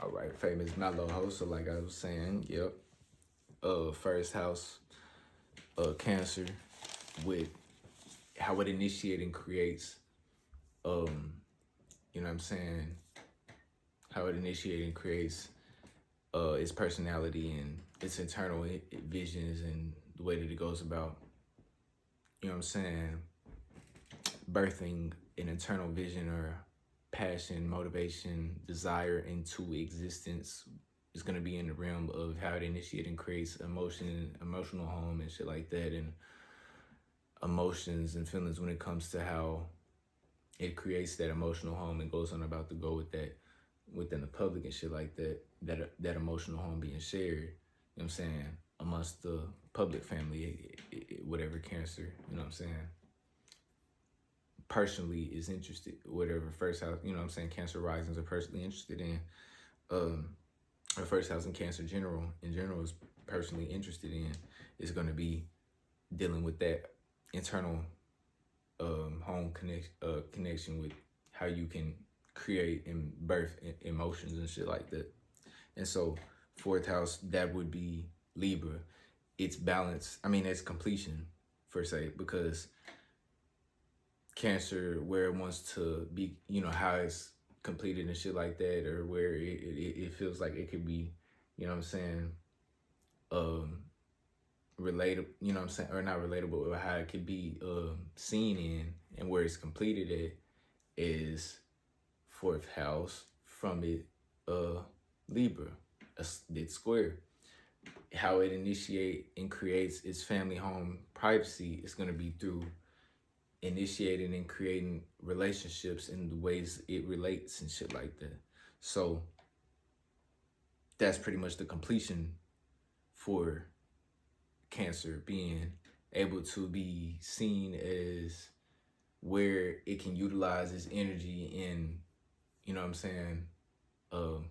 All right, famous mellow host. So like I was saying, yep. First house, Cancer, with how it initiates and creates, um, you know what I'm saying, how it initiates and creates its personality and its internal visions and the way that it goes about, you know what I'm saying, birthing an internal vision or passion, motivation, desire into existence is going to be in the realm of how it initiates and creates emotional home and shit like that, and emotions and feelings when it comes to how it creates that emotional home and goes on about to go with that within the public and shit like that, that emotional home being shared, you know what I'm saying, amongst the public family, whatever Cancer, you know what I'm saying, personally is interested, whatever first house, you know what I'm saying, Cancer risings are personally interested in, or first house in Cancer in general is personally interested in, is going to be dealing with that internal home connection with how you can create and birth emotions and shit like that. And so fourth house, that would be Libra. It's balance. I mean, it's completion per se, because Cancer, where it wants to be, you know, how it's completed and shit like that, or where it feels like it could be, you know what I'm saying, um, relatable, you know what I'm saying, or not relatable, but how it could be seen in, and where it's completed at is fourth house from it, Libra, it's square. How it initiate and creates its family home privacy is going to be through initiating and creating relationships in the ways it relates and shit like that. So that's pretty much the completion for Cancer, being able to be seen as where it can utilize its energy in, you know what I'm saying, um,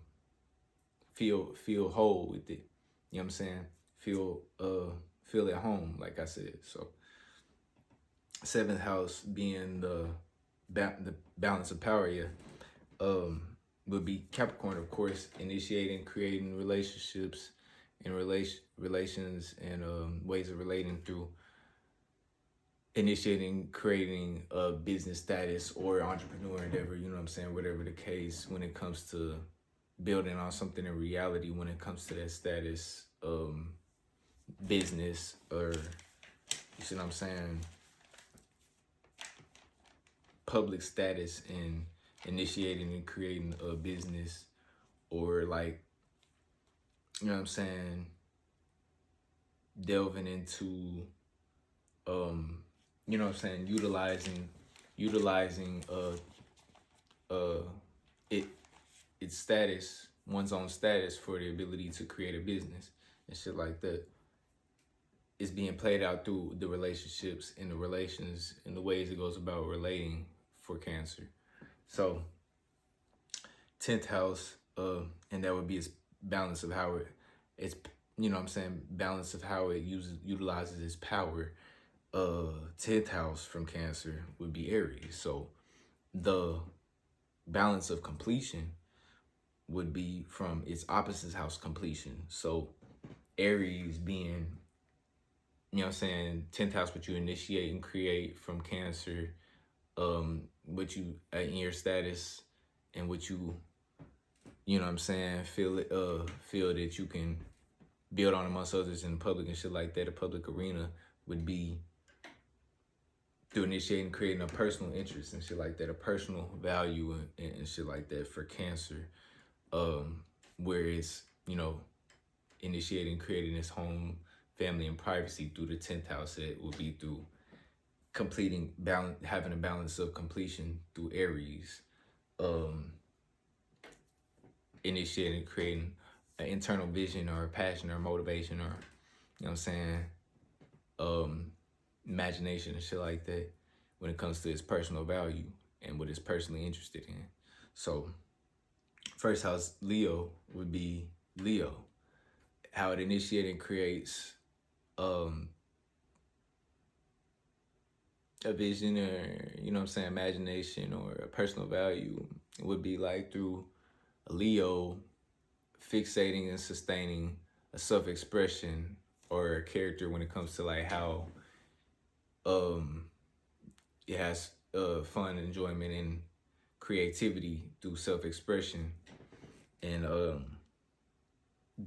feel whole with it. You know what I'm saying? Feel at home, like I said. So seventh house being the balance of power, yeah. Would be Capricorn, of course, initiating, creating relationships and relations and ways of relating through initiating, creating a business status or entrepreneur endeavor, you know what I'm saying, whatever the case, when it comes to building on something in reality, when it comes to that status, business, or, you see what I'm saying, public status, and initiating and creating a business, or like, you know what I'm saying, delving into, you know what I'm saying, utilizing it its status, one's own status, for the ability to create a business and shit like that. It's being played out through the relationships and the relations and the ways it goes about relating for Cancer. So 10th house, and that would be its balance of how it's, you know what I'm saying, balance of how it utilizes its power. 10th house from Cancer would be Aries. So the balance of completion would be from its opposite house completion. So Aries being, you know what I'm saying, 10th house, what you initiate and create from Cancer, what you in your status, and what you know what I'm saying, feel that you can build on amongst others in the public and shit like that, a public arena, would be through initiating, creating a personal interest and shit like that, a personal value and shit like that for Cancer. Whereas, you know, initiating, creating his home, family, and privacy through the 10th house, it will be through completing, having a balance of completion through Aries. Initiating, creating an internal vision or a passion or motivation, or, you know what I'm saying, imagination and shit like that, when it comes to his personal value and what he's personally interested in. So first house Leo would be Leo, how it initiates and creates a vision, or, you know what I'm saying, imagination or a personal value. It would be like through a Leo fixating and sustaining a self-expression or a character when it comes to like how um it has fun, enjoyment, and creativity through self-expression, and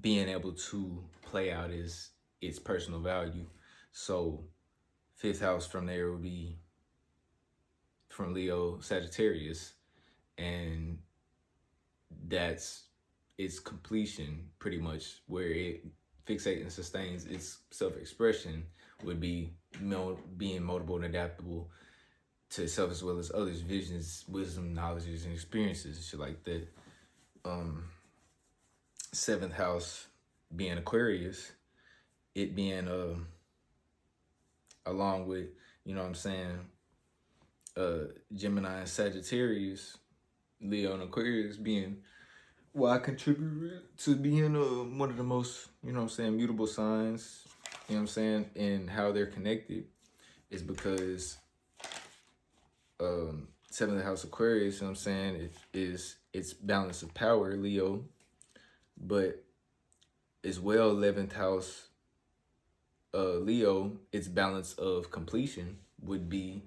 being able to play out its personal value. So fifth house from there would be from Leo Sagittarius, and that's its completion pretty much, where it fixates and sustains its self-expression would be being moldable and adaptable to itself as well as others, visions, wisdom, knowledges, and experiences, shit like that. um Seventh house being Aquarius, it being along with, you know what I'm saying, Gemini and Sagittarius, Leo and Aquarius being why I contribute to being one of the most, you know what I'm saying, mutable signs, you know what I'm saying, and how they're connected is because seventh house Aquarius, you know what I'm saying, it is its balance of power, Leo, but as well 11th house Leo, its balance of completion would be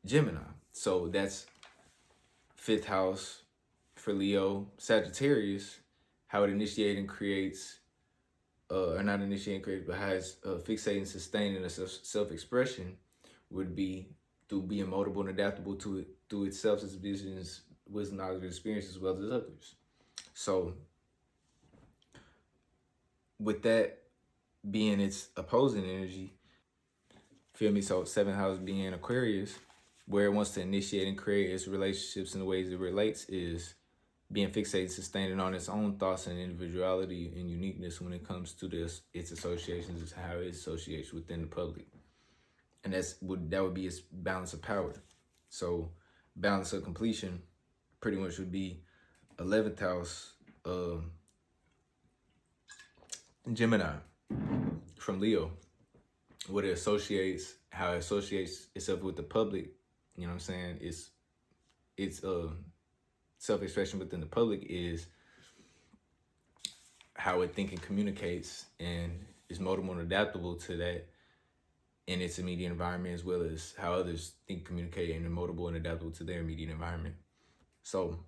Gemini. So that's fifth house for Leo Sagittarius, how it initiates and creates, or not initiating creates, but has fixating, sustaining a self-expression would be through being moldable and adaptable to it through itself, its visions, wisdom, knowledge, and experience, as well as others. So with that being its opposing energy, feel me? So seventh house being Aquarius, where it wants to initiate and create its relationships in the ways it relates, is being fixated, sustaining on its own thoughts and individuality and uniqueness when it comes to its associations, is how it associates within the public, and that would be its balance of power. So balance of completion pretty much would be 11th house Gemini from Leo, what it associates, how it associates itself with the public. You know what I'm saying? It's self-expression within the public is how it think and communicates, and is moldable and adaptable to that in its immediate environment, as well as how others think, communicate, and are moldable and adaptable to their immediate environment. So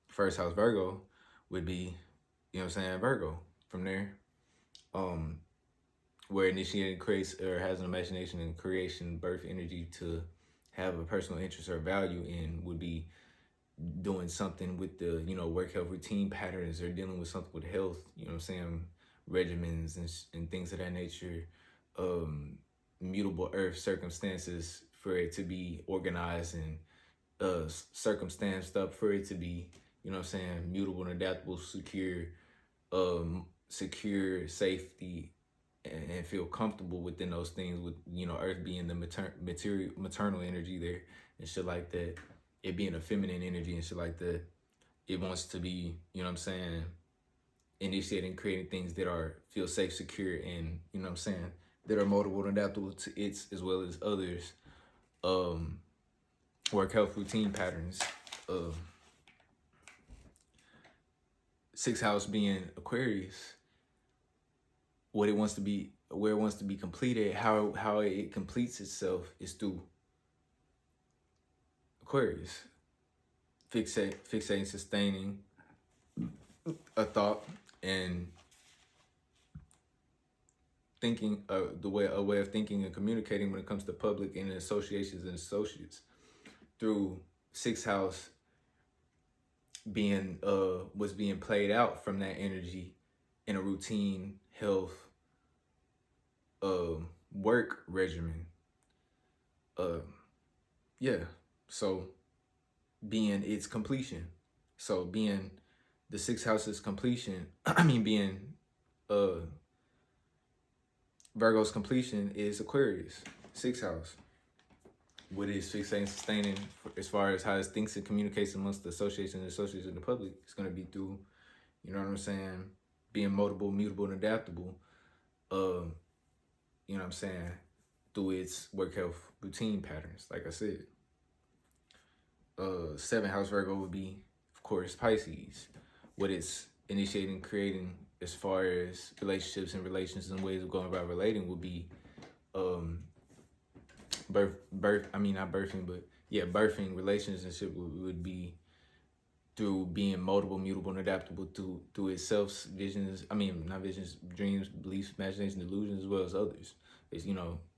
first house Virgo would be, you know what I'm saying, Virgo from there, where initiating creates or has an imagination and creation, birth energy to have a personal interest or value in, would be doing something with the, you know, work health routine patterns, or dealing with something with health, you know what I'm saying, regimens and things of that nature, mutable earth circumstances for it to be organized and circumstanced up for it to be, you know what I'm saying, mutable and adaptable, secure safety, and feel comfortable within those things, with, you know, earth being the maternal energy there and shit like that, it being a feminine energy and shit like that. It wants to be, you know what I'm saying, initiating, creating things that are feel safe, secure, and, you know what I'm saying, that are moldable and adaptable to its as well as others work health routine patterns. Sixth house being Aquarius, what it wants to be, where it wants to be completed, how it completes itself is through Aquarius, fixating, sustaining a thought, and thinking, a way of thinking and communicating when it comes to public and associations and associates, through sixth house being was being played out from that energy in a routine health work regimen. Yeah, so being its completion, so being the sixth house's completion, I mean being Virgo's completion is Aquarius, sixth house. What is fixating, sustaining, as far as how it thinks and communicates amongst the association and associates in the public, it's going to be through, you know what I'm saying, being moldable, mutable, and adaptable, you know what I'm saying, through its work health routine patterns, like I said. Seventh house Virgo would be, of course, Pisces. What its initiating, creating, as far as relationships and relations and ways of going about relating, would be um birth. I mean, not birthing, but yeah, birthing relationship would be through being moldable, mutable, and adaptable through itself, visions. I mean, not visions, dreams, beliefs, imagination, delusions, as well as others. It's,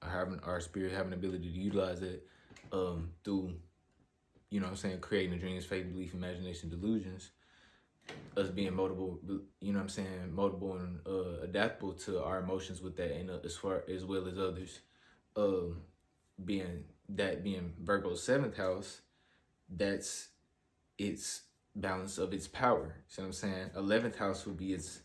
having our spirit having the ability to utilize it through, creating the dreams, faith, belief, imagination, delusions. Us being moldable, moldable and adaptable to our emotions with that, and as far as well as others. Um, being Virgo's seventh house, that's its balance of its power. See what I'm saying? 11th house would be its,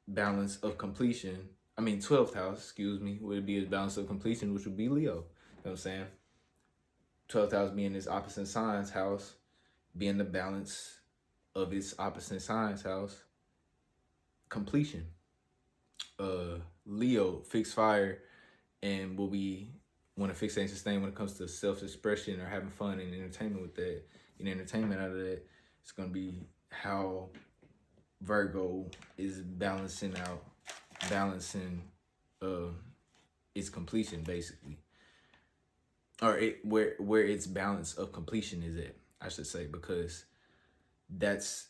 balance of completion. I mean, 12th house, excuse me, would be its balance of completion, which would be Leo. You know what I'm saying? 12th house being its opposite signs house, being the balance of its opposite signs house, completion. Leo, fixed fire, and will be want to fixate and sustain when it comes to self-expression or having fun and entertainment with that. And entertainment out of that, it's going to be how Virgo is balancing uh, its completion, basically, or where its balance of completion is at, I should say, because that's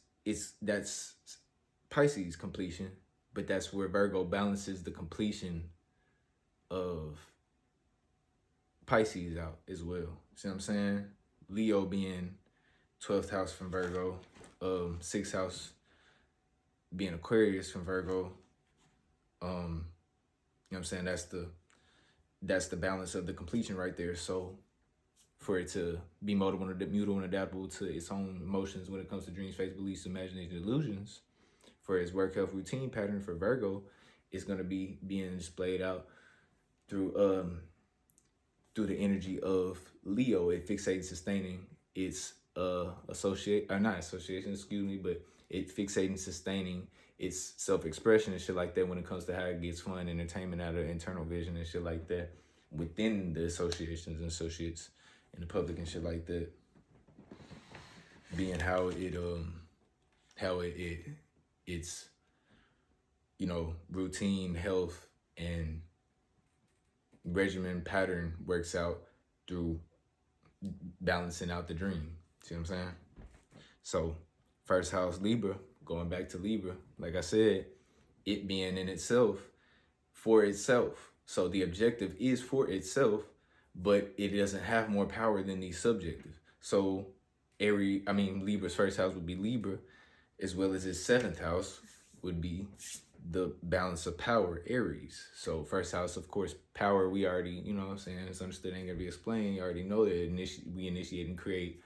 Pisces completion, but that's where Virgo balances the completion of Pisces out as well. See what I'm saying? Leo being 12th house from Virgo, 6th house being Aquarius from Virgo. You know what I'm saying? That's the balance of the completion right there. So for it to be mutable and adaptable to its own emotions when it comes to dreams, faith, beliefs, imagination, illusions, for its work, health, routine pattern for Virgo, is going to be being displayed out through the energy of Leo. It fixates, sustaining its not association, excuse me, but it fixating, sustaining its self-expression and shit like that when it comes to how it gets fun, entertainment out of internal vision and shit like that within the associations and associates in the public and shit like that. Being how it's routine, health, and regimen pattern works out through balancing out the dream. See what I'm saying? So first house Libra, going back to Libra, like I said, it being in itself, for itself. So the objective is for itself, but it doesn't have more power than the subjective. So Libra's first house would be Libra, as well as its seventh house would be the balance of power, Aries. So first house, of course, power, we already, it's understood, ain't gonna be explained. You already know that we initiate and create,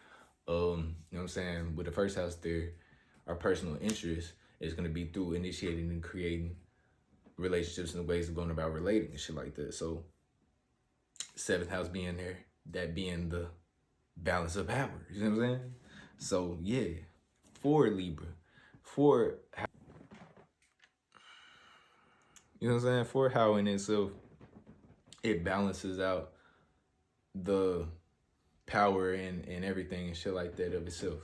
with the first house there, our personal interest is gonna be through initiating and creating relationships and ways of going about relating and shit like that. So seventh house being there, that being the balance of power. You know what I'm saying? So yeah, for Libra, for for how in itself it balances out the power and everything and shit like that of itself.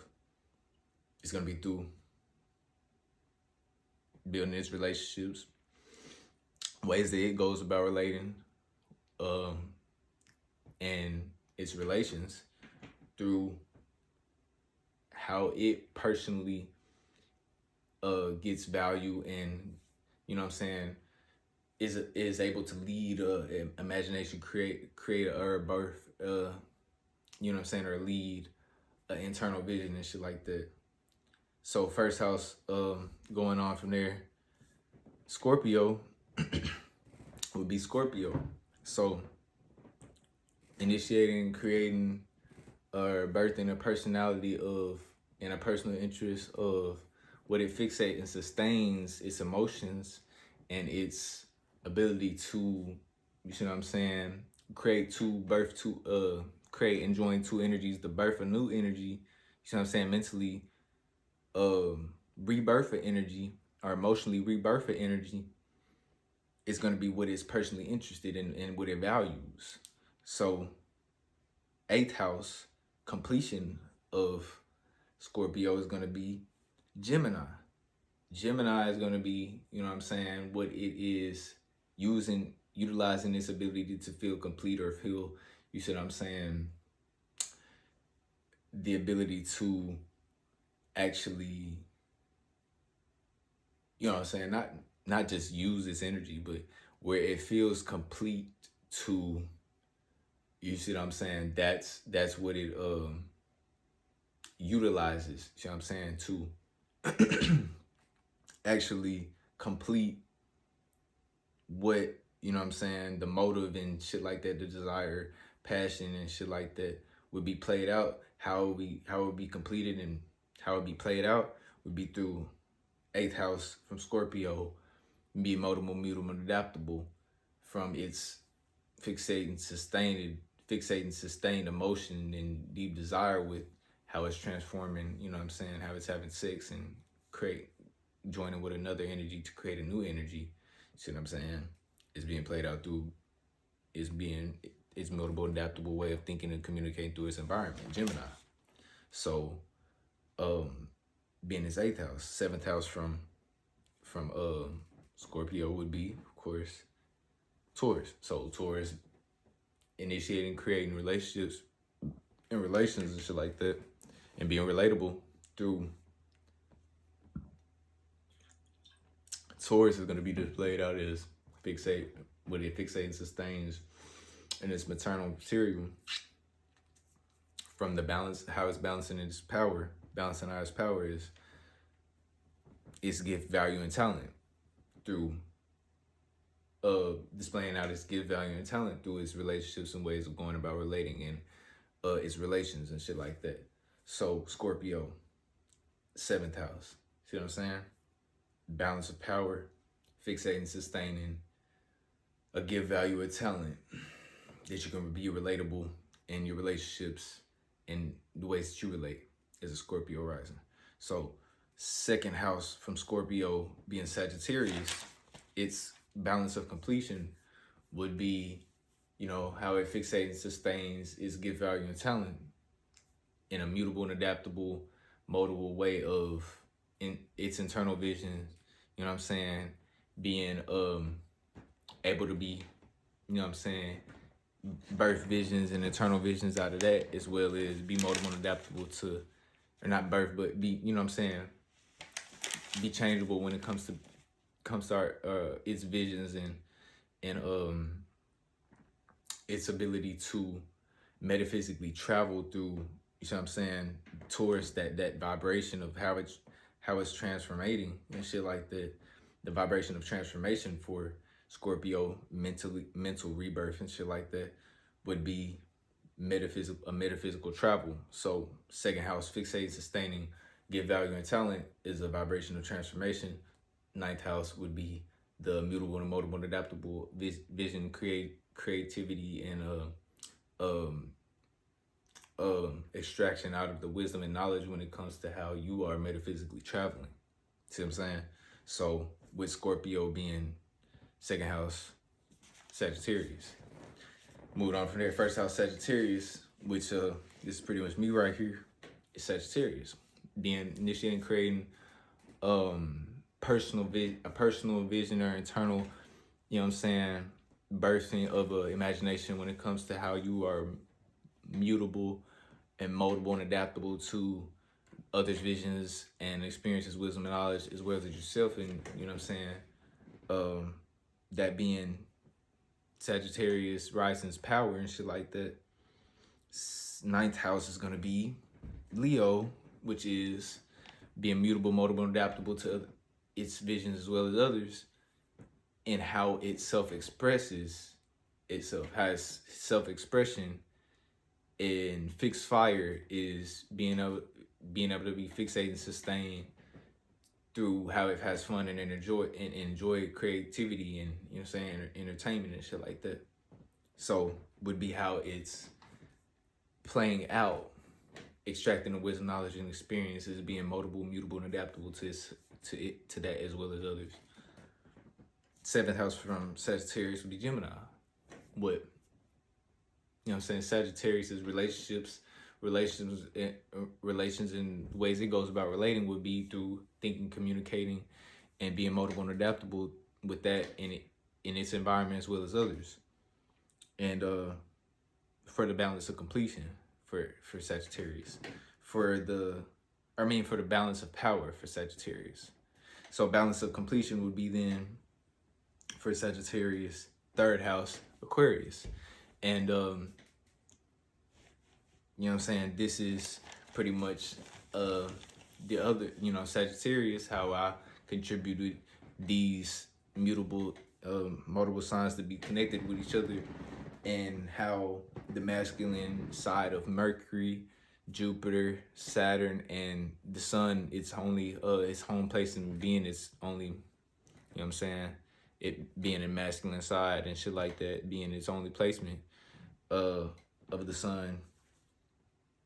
It's gonna be through building its relationships, ways that it goes about relating, and its relations through how it personally gets value and is able to lead imagination, create a birth, or lead an internal vision and shit like that. So first house, going on from there, Scorpio would be Scorpio. So initiating, creating, or birthing a personality of and a personal interest of what it fixates and sustains its emotions and its ability to, create create and join two energies, the birth of new energy, mentally rebirth of energy or emotionally rebirth of energy is going to be what it's personally interested in and what it values. So 8th house completion of Scorpio is going to be Gemini. Gemini is going to be, you know what I'm saying, what it is utilizing this ability to feel complete or feel, you see what I'm saying, the ability to actually, you know what I'm saying, not just use its energy, but where it feels complete to, you see what I'm saying, that's what it utilizes, you see what I'm saying, to actually complete what, you know what I'm saying, the motive and shit like that, the desire, passion and shit like that would be played out. How it would be completed and how it would be played out would be through eighth house from Scorpio, be moldable, mutable, and adaptable from its fixating sustained emotion and deep desire with how it's transforming, you know what I'm saying, how it's having sex and joining with another energy to create a new energy. See what I'm saying? It's being played out through its mutable, adaptable way of thinking and communicating through its environment, Gemini. So, being its eighth house, seventh house from Scorpio would be, of course, Taurus. So Taurus initiating, creating relationships and relations and shit like that, and being relatable through Taurus is going to be displayed out as what it fixates and sustains in its maternal material from the balance, how it's balancing its power, balancing out its power is its gift, value, and talent through displaying out its gift, value, and talent through its relationships and ways of going about relating and its relations and shit like that. So Scorpio, seventh house. See what I'm saying? Balance of power, fixating, sustaining, a give, value, a talent that you can be relatable in your relationships and the ways that you relate as a Scorpio rising. So second house from Scorpio being Sagittarius, its balance of completion would be, you know, how it fixates and sustains its give, value, and talent in a mutable and adaptable, moldable way of in its internal vision, you know what I'm saying, being able to be, you know what I'm saying, birth visions and internal visions out of that, as well as be moldable and adaptable to, or not birth, but be, you know what I'm saying, be changeable when it comes to its visions and its ability to metaphysically travel through, you know what I'm saying, towards that vibration of how it's transformating and shit like that. The vibration of transformation for Scorpio, mental rebirth and shit like that would be metaphysical travel. So second house, fixating, sustaining, give, value, and talent is a vibration of transformation. Ninth house would be the mutable and moldable and adaptable vision, creativity, and extraction out of the wisdom and knowledge when it comes to how you are metaphysically traveling. See what I'm saying? So with Scorpio being second house Sagittarius. Moving on from there, first house Sagittarius, which this is pretty much me right here, is Sagittarius. Being initiating, creating a personal vision or internal, you know what I'm saying, birthing of an imagination when it comes to how you are mutable and moldable and adaptable to others' visions and experiences, wisdom and knowledge, as well as yourself. And you know what I'm saying, that being Sagittarius rising's power and shit like that. Ninth house is going to be Leo, which is being mutable, moldable, and adaptable to its visions as well as others, and how it self-expresses itself, how its self-expression in fixed fire is being able to be fixated and sustained through how it has fun and enjoy creativity and, you know what I'm saying, entertainment and shit like that. So would be how it's playing out, extracting the wisdom, knowledge, and experiences, being moldable, mutable, and adaptable to that as well as others. Seventh house from Sagittarius would be Gemini. What, you know what I'm saying, Sagittarius is relationships relations and ways it goes about relating would be through thinking, communicating, and being moldable and adaptable with that in its environment as well as others. And for the balance of completion for Sagittarius, for the for the balance of power for Sagittarius. So balance of completion would be then for Sagittarius, third house, Aquarius. And you know what I'm saying? This is pretty much the other, Sagittarius, how I contributed these multiple signs to be connected with each other, and how the masculine side of Mercury, Jupiter, Saturn, and the Sun, its home place in being is only, what I'm saying, it being a masculine side and shit like that, being its only placement of the Sun.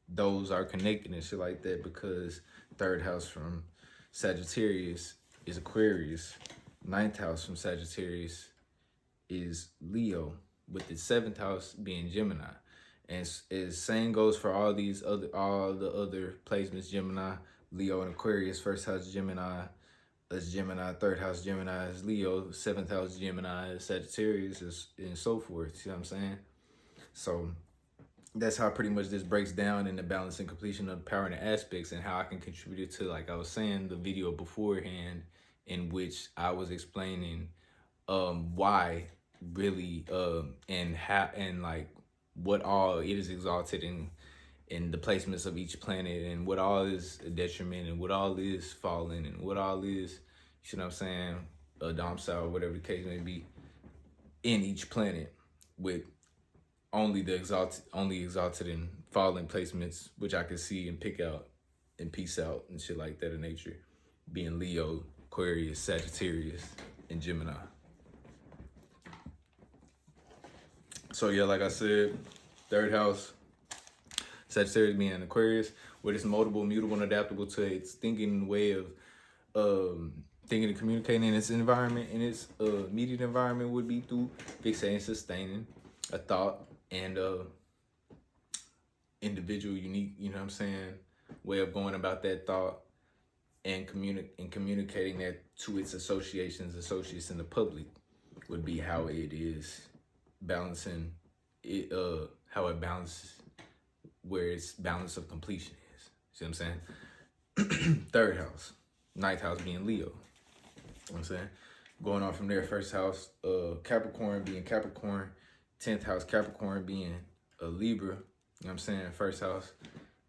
Those are connected and shit like that, because third house from Sagittarius is Aquarius, ninth house from Sagittarius is Leo, with the seventh house being Gemini. And as same goes for all the other placements: Gemini, Leo, and Aquarius. First house Gemini is Gemini, third house Gemini is Leo, seventh house Gemini is Sagittarius, and so forth. See what I'm saying? So that's how pretty much this breaks down in the balance and completion of power and aspects, and how I can contribute to, like I was saying, the video beforehand, in which I was explaining why really and how and like what all it is exalted in the placements of each planet, and what all is a detriment, and what all is falling, and what all is, you know what I'm saying, a domicile, or whatever the case may be, in each planet, with only exalted and fallen placements, which I can see and pick out and piece out and shit like that in nature, being Leo, Aquarius, Sagittarius, and Gemini. So yeah, like I said, third house, Sagittarius being Aquarius, where it's moldable, mutable, and adaptable to its thinking way of thinking and communicating in its environment, in its immediate environment, would be through fixating, sustaining a thought, and individual, unique, you know what I'm saying, way of going about that thought, and communicating that to its associates in the public, would be how it is balancing it, how it balances, where its balance of completion is. See what I'm saying? Third house, ninth house being Leo. You know what I'm saying? Going on from there, first house, Capricorn being Capricorn, 10th house Capricorn being a Libra. You know what I'm saying? First house,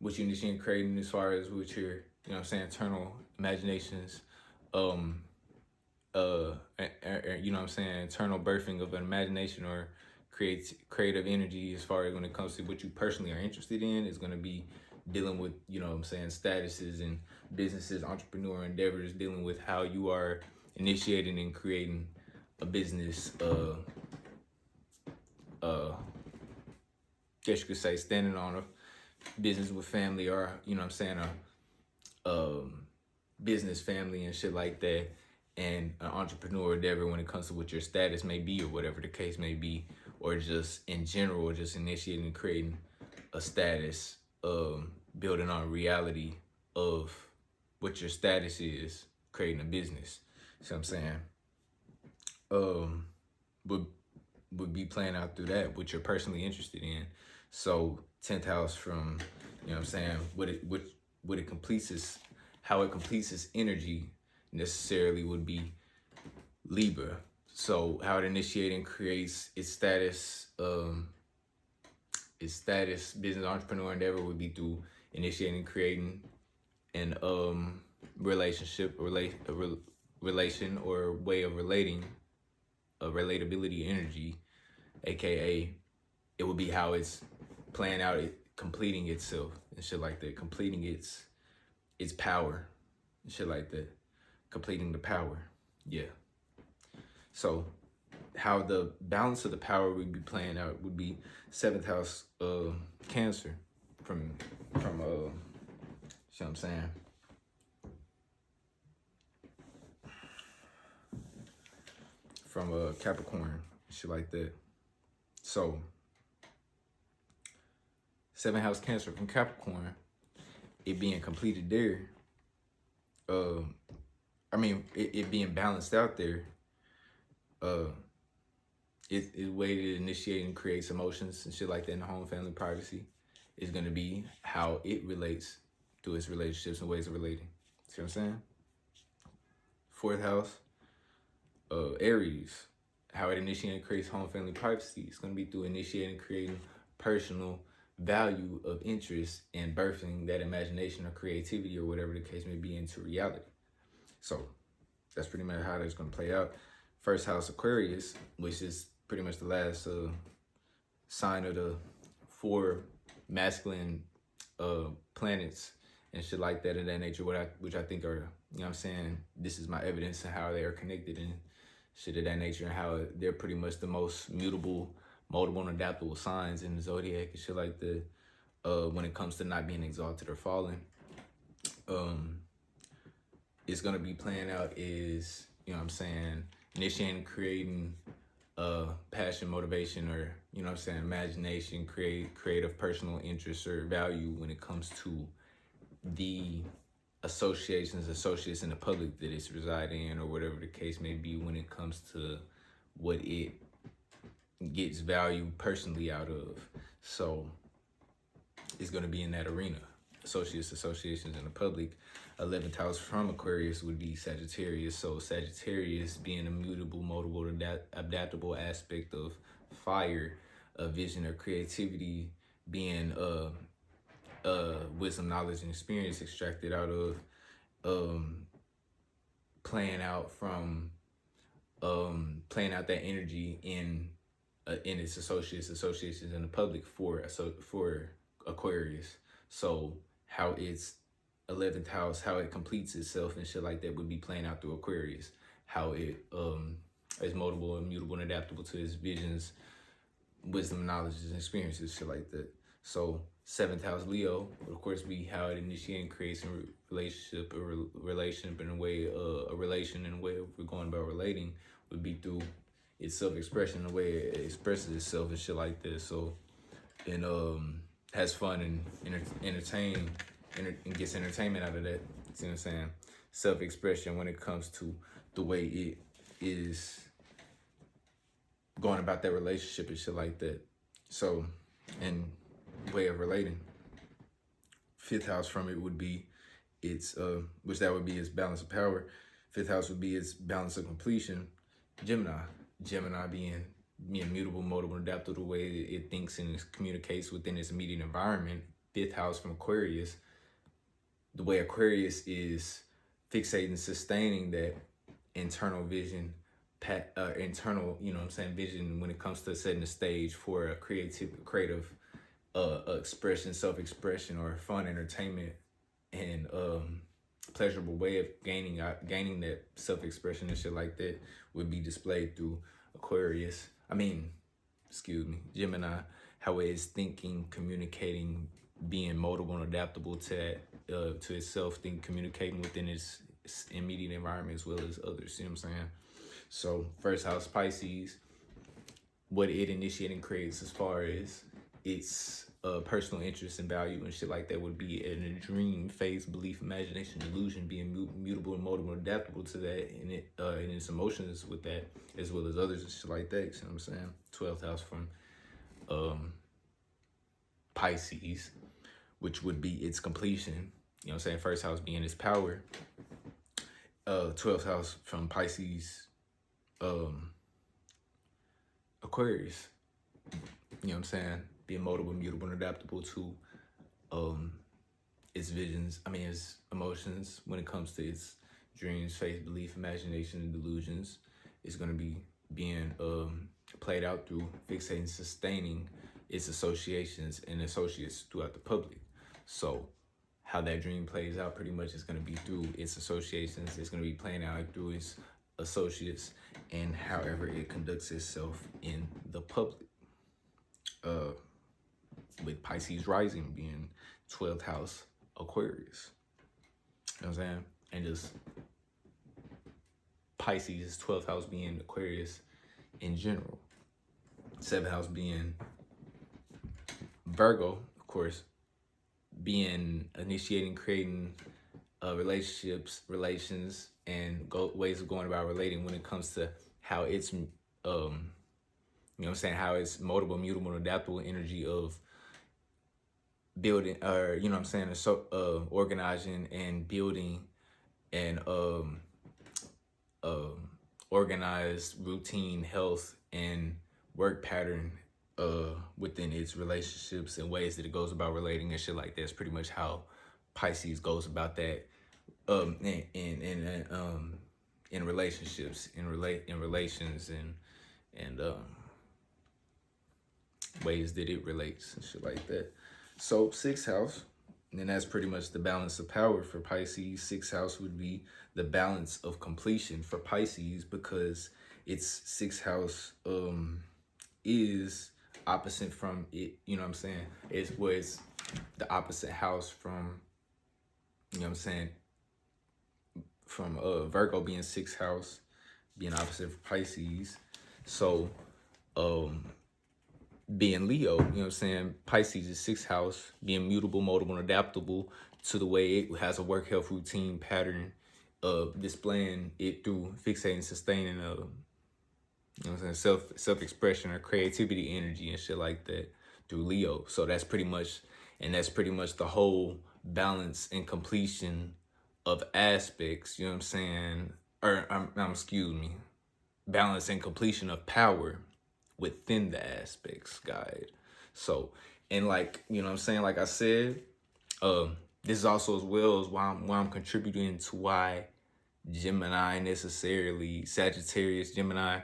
what you initiate creating as far as with your, you know what I'm saying, internal imaginations, you know what I'm saying, internal birthing of an imagination, or creative energy, as far as when it comes to what you personally are interested in, is going to be dealing with, you know what I'm saying, statuses and businesses, entrepreneur endeavors, dealing with how you are initiating and creating a business, guess you could say, standing on a business with family, or, you know what I'm saying, a business family and shit like that, and an entrepreneur endeavor when it comes to what your status may be, or whatever the case may be, or just in general, just initiating and creating a status, building on reality of what your status is, creating a business. See what I'm saying? Would be playing out through that, what you're personally interested in. So 10th house from, you know what I'm saying, what it completes is, how it completes its energy necessarily would be Libra. So how it initiates and creates its status, business entrepreneur endeavor, would be through initiating, creating an relationship, relation or way of relating, a relatability energy, aka it would be how it's playing out, it completing itself and shit like that, completing its power and shit like that, completing the power. Yeah. So how the balance of the power would be playing out would be 7th house Cancer from see what I'm saying, from Capricorn, shit like that. So Seventh house Cancer from Capricorn, it being completed there, uh, it being balanced out there, uh, it way to initiate and creates emotions and shit like that in the home, family, privacy is going to be how it relates to its relationships and ways of relating. See what I'm saying? Fourth house, Aries, how it initiates and creates home, family, privacy. It's going to be through initiating and creating personal value of interest and birthing that imagination or creativity or whatever the case may be into reality. So that's pretty much how that's going to play out. First house Aquarius, which is pretty much the last sign of the four masculine planets and shit like that of that nature, which I think are, you know what I'm saying, this is my evidence of how they are connected and shit of that nature, and how they're pretty much the most mutable, moldable, and adaptable signs in the zodiac and shit like that, when it comes to not being exalted or falling. It's gonna be playing out is, you know what I'm saying, initiating, creating passion, motivation, or, you know what I'm saying, imagination, creative personal interest or value when it comes to the associates in the public that it's residing in, or whatever the case may be, when it comes to what it gets value personally out of. So it's going to be in that arena. Associations in the public. 11th house from Aquarius would be Sagittarius. So Sagittarius being a mutable, moldable, adaptable aspect of fire, a vision or creativity, being wisdom, knowledge, and experience extracted out of playing out that energy in its associations in the public for Aquarius. So how it's 11th house, how it completes itself and shit like that would be playing out through Aquarius. How it is moldable, immutable, and adaptable to its visions, wisdom, knowledge, and experiences, shit like that. So 7th house Leo would of course be how it initiates and creates a relationship, in a way, a relation in a way we're going about relating would be through its self-expression, the way it expresses itself and shit like this. So, and has fun and and gets entertainment out of that. See what I'm saying? Self-expression when it comes to the way it is going about that relationship and shit like that. So, and way of relating. 5th house from it would be its which that would be its balance of power. 5th house would be its balance of completion. Gemini being mutable, moldable, and adaptable to the way it thinks and communicates within its immediate environment. 5th house from Aquarius, the way Aquarius is fixating, sustaining that internal vision, internal, you know what I'm saying, vision when it comes to setting the stage for a creative expression, self-expression, or fun entertainment and pleasurable way of gaining that self-expression and shit like that would be displayed through Gemini, how it is thinking, communicating, being moldable and adaptable to that, to itself, communicating within its immediate environment as well as others. See what I'm saying? So 1st house Pisces, what it initiates and creates as far as its personal interest and value and shit like that would be in a dream, faith, belief, imagination, illusion, being mutable and moldable and adaptable to that, and in its emotions with that, as well as others and shit like that. You know what I'm saying? 12th house from Pisces, which would be its completion. You know what I'm saying? 1st house being its power. 12th house from Pisces, Aquarius. You know what I'm saying? Being moldable, mutable, and adaptable to its visions, its emotions when it comes to its dreams, faith, belief, imagination, and delusions. Is going to be being played out through fixating, sustaining its associations and associates throughout the public. So how that dream plays out pretty much is going to be through its associations. It's going to be playing out through its associates and however it conducts itself in the public. With Pisces rising being 12th house Aquarius. You know what I'm saying? And just Pisces, 12th house being Aquarius in general. 7th house being Virgo, of course, being initiating, creating relationships, relations, and ways of going about relating when it comes to how it's, you know what I'm saying, how it's moldable, mutable, and adaptable energy of building, or, you know what I'm saying, so, organizing and building and um, organized routine, health, and work pattern within its relationships and ways that it goes about relating and shit like that. That's pretty much how Pisces goes about that in relationships, in relations, and ways that it relates and shit like that. So sixth house, and that's pretty much the balance of power for Pisces. Sixth house would be the balance of completion for Pisces, because its sixth house is opposite from it. You know what I'm saying? It's was the opposite house from, you know what I'm saying, from Virgo being sixth house, being opposite for Pisces. So being Leo, you know what I'm saying, Pisces is sixth house, being mutable, moldable, and adaptable to the way it has a work health routine pattern of displaying it through fixating, sustaining, you know what I'm saying, self-expression or creativity energy and shit like that through Leo. So that's pretty much the whole balance and completion of aspects, you know what I'm saying, or excuse me, balance and completion of power within the aspects guide. So, and like, you know what I'm saying, like I said, this is also as well as why I'm contributing to why Gemini necessarily, Sagittarius, Gemini,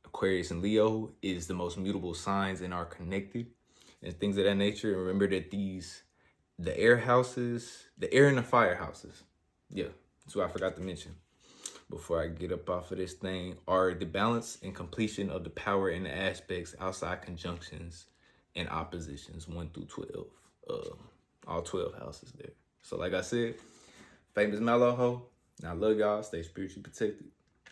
Aquarius, and Leo is the most mutable signs and are connected and things of that nature. And remember that the air houses, the air and the fire houses, yeah, that's what I forgot to mention before I get up off of this thing, are the balance and completion of the power and the aspects outside conjunctions and oppositions 1 through 12. All 12 houses there. So like I said, famous Mellow Ho. I love y'all. Stay spiritually protected.